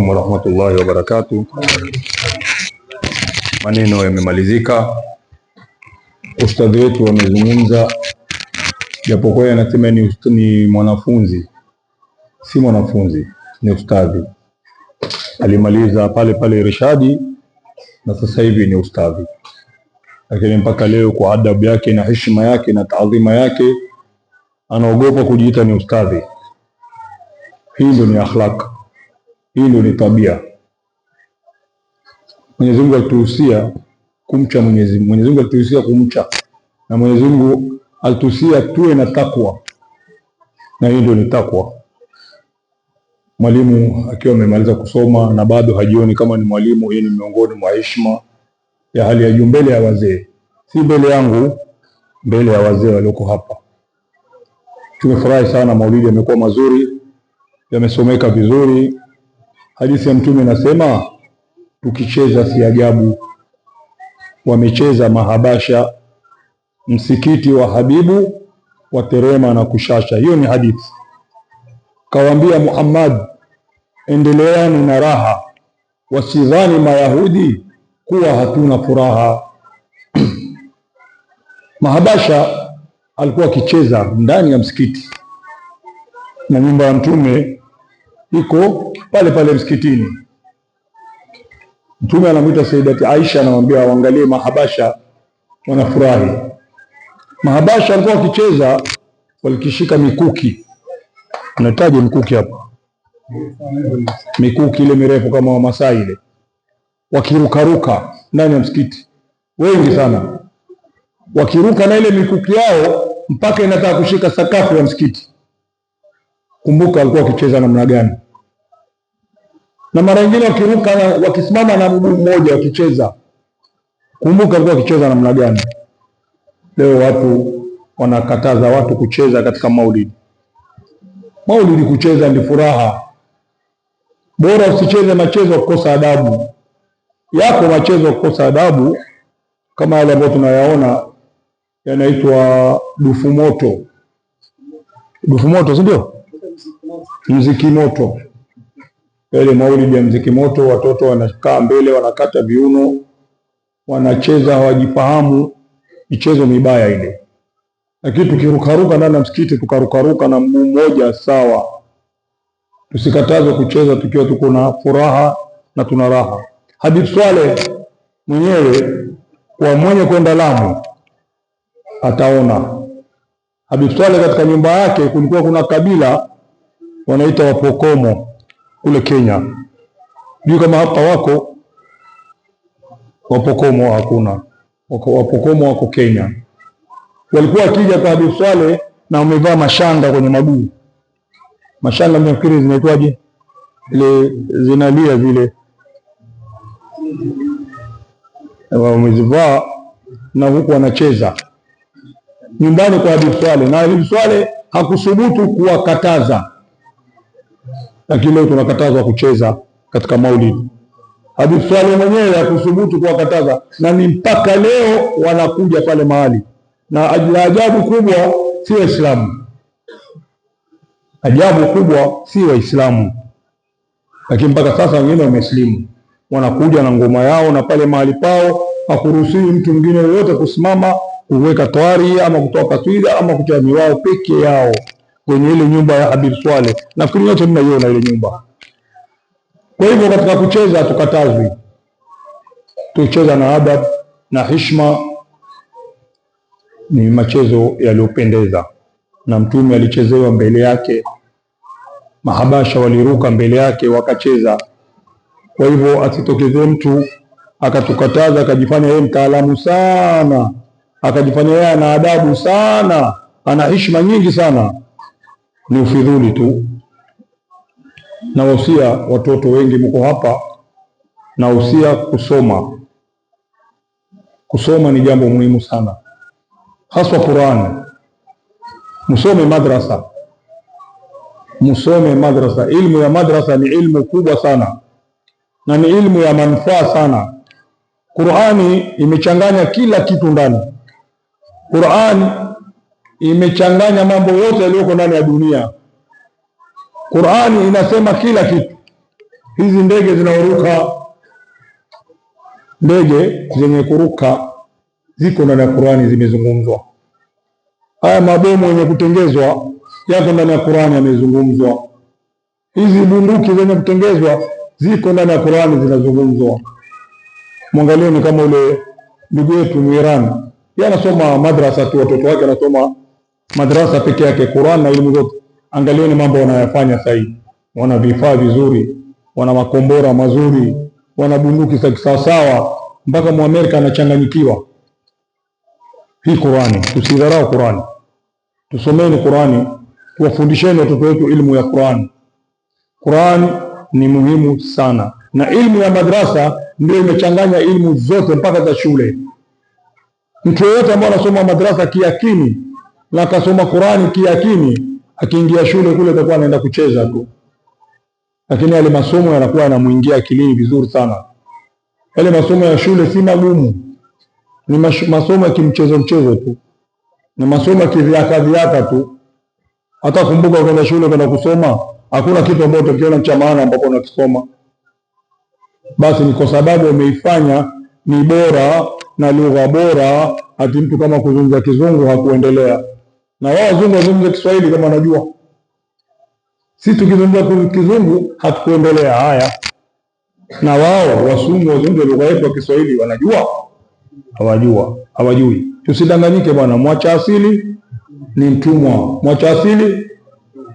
alaikum warahmatullahi wabarakatuh. Maneno yamemalizika, ustadhi wetu wamezungumza, japokuwa anasema ni mwanafunzi, si mwanafunzi, ni ustadhi. Alimaliza pale pale Irshadi na sasa hivi ni ustadhi, lakini mpaka leo kwa adabu yake na heshima yake na taadhima yake anaogopa kujiita ni ustadhi. Hii ndio ni akhlaq, hii ndio ni tabia. Mwenyezi Mungu alituhusia kumcha Mwenyezi Mungu alituhusia kumcha, na Mwenyezi Mungu alituhusia tuwe na takwa, na hii ndio ni takwa. Mwalimu akiwa amemaliza kusoma na bado hajioni kama ni mwalimu, hii ni miongoni mwa heshima ya hali ya juu mbele ya wazee, si mbele yangu, mbele ya wazee walioko hapa. Tumefurahi sana, maulidi yamekuwa mazuri, yamesomeka vizuri. Hadithi ya Mtume inasema tukicheza si ajabu. Wamecheza mahabasha msikiti wa Habibu, waterema na kushasha. Hiyo ni hadithi. Kawaambia Muhammad, endeleani na raha, wasidhani Mayahudi kuwa hatuna furaha. Mahabasha alikuwa akicheza ndani ya msikiti, na nyumba ya Mtume iko pale pale msikitini. Mtume anamuita Sayyidati Aisha, anamwambia waangalie mahabasha wanafurahi. Mahabasha alikuwa akicheza, walikishika mikuki. Unataje mkuki hapa? Mikuki ile mirefu kama wa Masai ile, wakirukaruka ndani ya msikiti, wengi sana wakiruka na ile mikuki yao mpaka inataka kushika sakafu ya msikiti. Kumbuka alikuwa akicheza namna gani? Na mara nyingine wakiruka wakisimama na mguu mmoja wakicheza. Kumbuka alikuwa akicheza namna gani? Leo watu wanakataza watu kucheza katika maulidi. Maulidi kucheza ni furaha. Bora usicheze machezo kukosa adabu. Yako machezo kukosa adabu kama yale ambayo tunayaona yanaitwa dufu moto. Dufu moto, si ndio? Mziki moto. Ile maulidi ya mziki moto, watoto wanakaa mbele, wanakata viuno, wanacheza, hawajifahamu, michezo mibaya ile. Lakini tukirukaruka ndani ya msikiti, tukarukaruka na mguu mmoja, sawa. Tusikatazwe kucheza tukiwa tuko na furaha na tuna raha. Habib Swaleh mwenyewe kwa mwenye kwenda Lamu ataona. Habib Swaleh katika nyumba yake kulikuwa kuna kabila wanaita Wapokomo kule Kenya. Juu kama hapa wako Wapokomo? Hakuna. Wapokomo wako Kenya. Walikuwa wakija kwa Habib Swaleh na wamevaa mashanga kwenye maguu. Mashanga mnafikiri zinaitwaje? Ile zinalia zile. Wamezivaa na huku wanacheza nyumbani kwa Habib Swaleh, na Habib Swaleh hakusubutu kuwakataza. Lakini leo tunakatazwa kucheza katika maulidi. Habib Swaleh mwenyewe hakusubutu kuwakataza, na ni mpaka leo wanakuja pale mahali. Na ajabu kubwa si Waislamu, ajabu kubwa si Waislamu, lakini mpaka sasa wengine wameslimu, wanakuja na ngoma yao, na pale mahali pao hakuruhusiwi mtu mwingine yoyote kusimama kuweka twari ama kutoa taswira ama kutoa miwao peke yao kwenye ile nyumba ya Habib Swaleh. Nafikiri yote mnaiona ile nyumba. Kwa hivyo katika kucheza tukatazwi, tucheza na adab na heshima. Ni machezo yaliyopendeza, na Mtume alichezewa mbele yake, mahabasha waliruka mbele yake wakacheza. Kwa hivyo asitokezee mtu akatukataza akajifanya yeye mtaalamu sana, akajifanya yeye ana adabu sana, ana heshima nyingi sana. Ni ufidhuli tu. Na wasia watoto wengi mko hapa, na usia kusoma. Kusoma ni jambo muhimu sana, haswa Qur'an. Musome madrasa, musome madrasa. Ilmu ya madrasa ni ilmu kubwa sana na ni ilmu ya manufaa sana. Qur'ani imechanganya kila kitu ndani. Qur'ani imechanganya mambo yote yaliyoko ndani ya dunia. Qur'ani inasema kila kitu. Hizi ndege zinaoruka, ndege zenye kuruka ziko ndani ya Qur'ani, zimezungumzwa. Haya mabomu yenye kutengezwa yako ndani ya Qur'ani, yamezungumzwa. Hizi bunduki zenye kutengezwa ziko ndani ya Qur'ani, zinazungumzwa. Mwangalieni kama ule ndugu yetu Muiran, yeye anasoma madrasa tu, watoto wake anasoma madrasa peke yake, Qur'an na elimu zote. Angalieni mambo wanayofanya sasa hivi, wana vifaa vizuri, wana makombora mazuri, wana bunduki za kisawasawa, mpaka Muamerika anachanganyikiwa. Hii Qur'ani, tusidharau Qur'ani, tusomeni Qur'ani, tuwafundisheni watoto wetu elimu ya Qur'ani. Qur'ani ni muhimu sana, na elimu ya madrasa ndio imechanganya elimu zote mpaka za shule. Mtu yeyote ambaye anasoma madrasa kiakini na akasoma Qur'ani kiakini, akiingia shule kule atakuwa anaenda kucheza tu, lakini yale masomo yanakuwa yanamuingia akilini vizuri sana. Yale masomo ya shule si magumu, ni masomo ya kimchezo mchezo tu, ni masomo ya kiviaka tu. Hata kumbuka kwenda shule kwenda kusoma, hakuna kitu ambacho utakiona cha maana ambapo unakisoma. Basi ni kwa sababu umeifanya ni bora na lugha bora, hati mtu kama kuzungumza kizungu hakuendelea. Na wao wazungu wazungumza Kiswahili kama wanajua, sisi tukizungumza kizungu hatukuendelea. Haya, na wao wasungu wazungumza lugha yetu ya Kiswahili wanajua? Hawajui. Tusidanganyike bwana, mwacha asili ni mtumwa. Mwacha asili,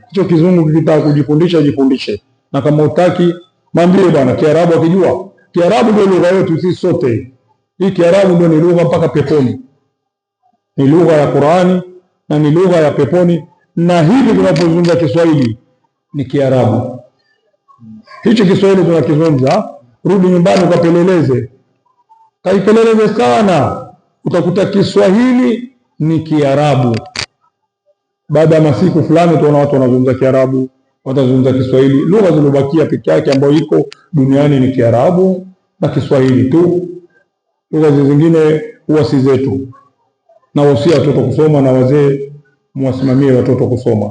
hicho kizungu kikitaka kujifundisha jifundishe, na kama utaki mwambie bwana Kiarabu akijua. Kiarabu ndio lugha yetu sisi sote. Hii Kiarabu ndio ni lugha mpaka peponi, ni lugha ya Qur'ani na ni lugha ya peponi. Na hivi tunapozungumza Kiswahili ni Kiarabu. Hicho Kiswahili tunakizungumza, rudi nyumbani ukapeleleze, kaipeleleze sana, utakuta Kiswahili ni Kiarabu. Baada ya masiku fulani tunaona watu wanazungumza Kiarabu, watazungumza Kiswahili. Lugha zilizobakia peke yake ambayo iko duniani ni Kiarabu na Kiswahili tu. Lugha zingine huwa si zetu. Na wasia watoto kusoma, na wazee mwasimamie watoto kusoma,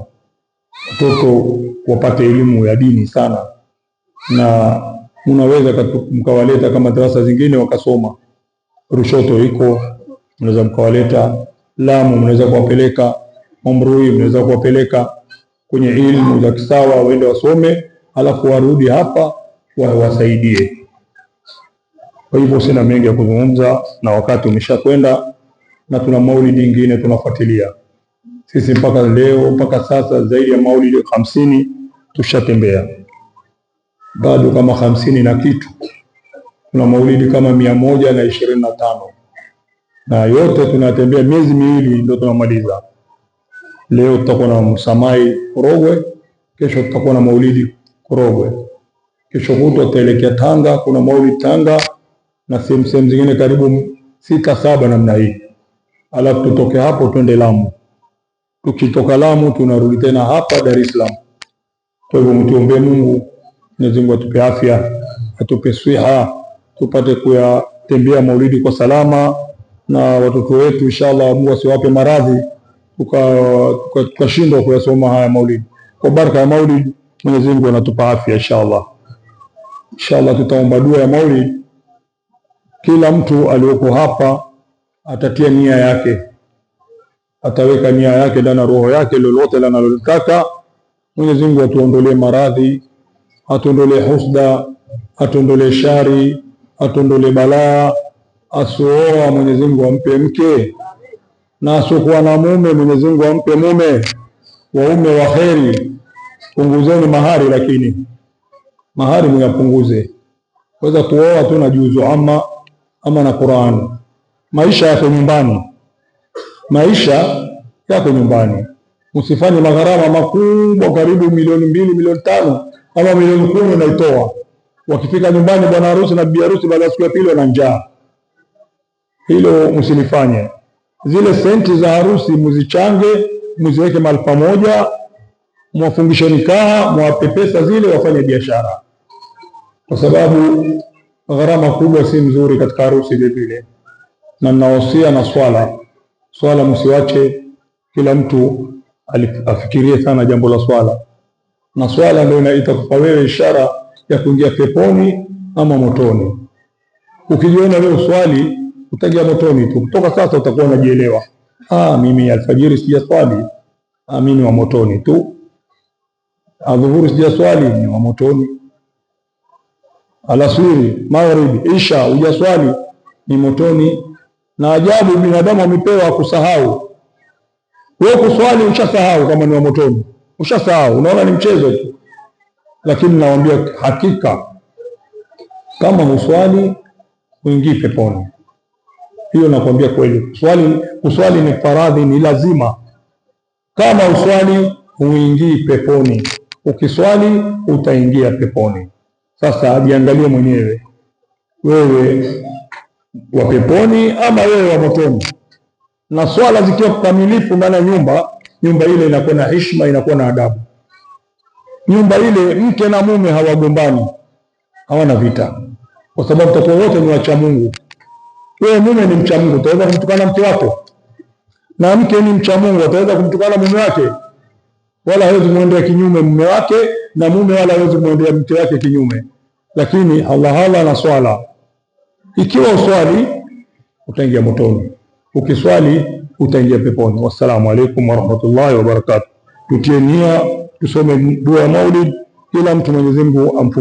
watoto wapate elimu ya dini sana. Na unaweza mkawaleta kama darasa zingine wakasoma. Rushoto iko, mnaweza mkawaleta. Lamu mnaweza kuwapeleka, Mambrui mnaweza kuwapeleka kwenye elimu za kisawa, waende wasome, alafu warudi hapa wasaidie. Kwa hivyo sina mengi ya kuzungumza, na wakati umeshakwenda, na tuna maulidi nyingine tunafuatilia sisi. Mpaka leo, mpaka sasa zaidi ya maulidi 50 tushatembea, bado kama 50 na kitu. Tuna maulidi kama 125, na yote tunatembea miezi miwili ndio tunamaliza. Leo tutakuwa na Msamai Korogwe, kesho tutakuwa na maulidi Korogwe, kesho kutwa tutaelekea Tanga, kuna maulidi Tanga, na sehemu zingine karibu 6-7 namna hii. Alafu tutoke hapo twende Lamu. Tukitoka Lamu tunarudi tena hapa Dar es Salaam. Kwa hivyo mtuombe Mungu, Mwenyezi Mungu atupe afya, atupe swiha, tupate kuyatembea maulidi kwa salama, na watoto wetu inshallah Mungu asiwape maradhi tukashindwa kuyasoma haya maulidi. Kwa baraka ya maulidi Mwenyezi Mungu anatupa afya inshallah. Inshallah tutaomba dua ya maulidi. Kila mtu aliyoko hapa atatia nia yake, ataweka nia yake ndani ya roho yake, lolote analotaka. Mwenyezi Mungu atuondolee maradhi, atuondolee husda, atuondolee shari, atuondolee balaa. Asooa Mwenyezi Mungu ampe mke, na asokuwa na mume Mwenyezi Mungu ampe mume, waume wa kheri. Punguzeni mahari, lakini mahari myapunguze. Waweza kuoa tu na juzu ama na Qur'an. Maisha yako nyumbani, maisha yako nyumbani. Msifanye magharama makubwa, karibu milioni 2, milioni 5 ama milioni 10 naitoa. Wakifika nyumbani bwana harusi na bibi harusi, baada ya siku ya pili wana njaa. Hilo msilifanye. Zile senti za harusi muzichange, muziweke mahali pamoja, mwafungishe nikaha, mwape pesa zile wafanye biashara, kwa sababu gharama kubwa si mzuri katika harusi vile. Na ninawasia na swala msiwache, kila mtu afikirie sana jambo la swala, na swala ndio itakupa wewe ishara ya kuingia peponi ama motoni. Ukijiona leo swali utaingia motoni tu, kutoka sasa utakuwa unajielewa, mimi alfajiri sijaswali, mimi wa motoni tu. Adhuhuri sijaswali, ni wa motoni. Alasiri, magharibi, isha hujaswali, ni motoni. Na ajabu, binadamu amepewa kusahau. Wewe kuswali ushasahau kama ni wa motoni, ushasahau, unaona ni mchezo tu. Lakini nawaambia hakika, kama huswali huingii peponi. Hiyo nakwambia kweli. Kuswali ni faradhi, ni lazima. Kama uswali huingii peponi, ukiswali utaingia peponi. Sasa jiangalie mwenyewe, wewe wa peponi ama wewe wa motoni. Na swala zikiwa kamilifu ndani ya nyumba ile inakuwa na heshima, inakuwa na adabu. Nyumba ile mke na mume hawagombani, hawana vita, kwa sababu watoto wote ni wacha Mungu. Wewe mume ni mcha Mungu, utaweza kumtukana mke wako? Na mke ni mcha Mungu, utaweza kumtukana mume wake? Wala hawezi muendea kinyume mume wake, na mume wala hawezi muendea mke wake kinyume. Lakini Allah na swala, ikiwa uswali utaingia motoni, ukiswali utaingia peponi. Wassalamu alaikum warahmatullahi wabarakatuh. Tutie nia, tusome dua ya Maulid, kila mtu Mwenyezi Mungu amfungulie.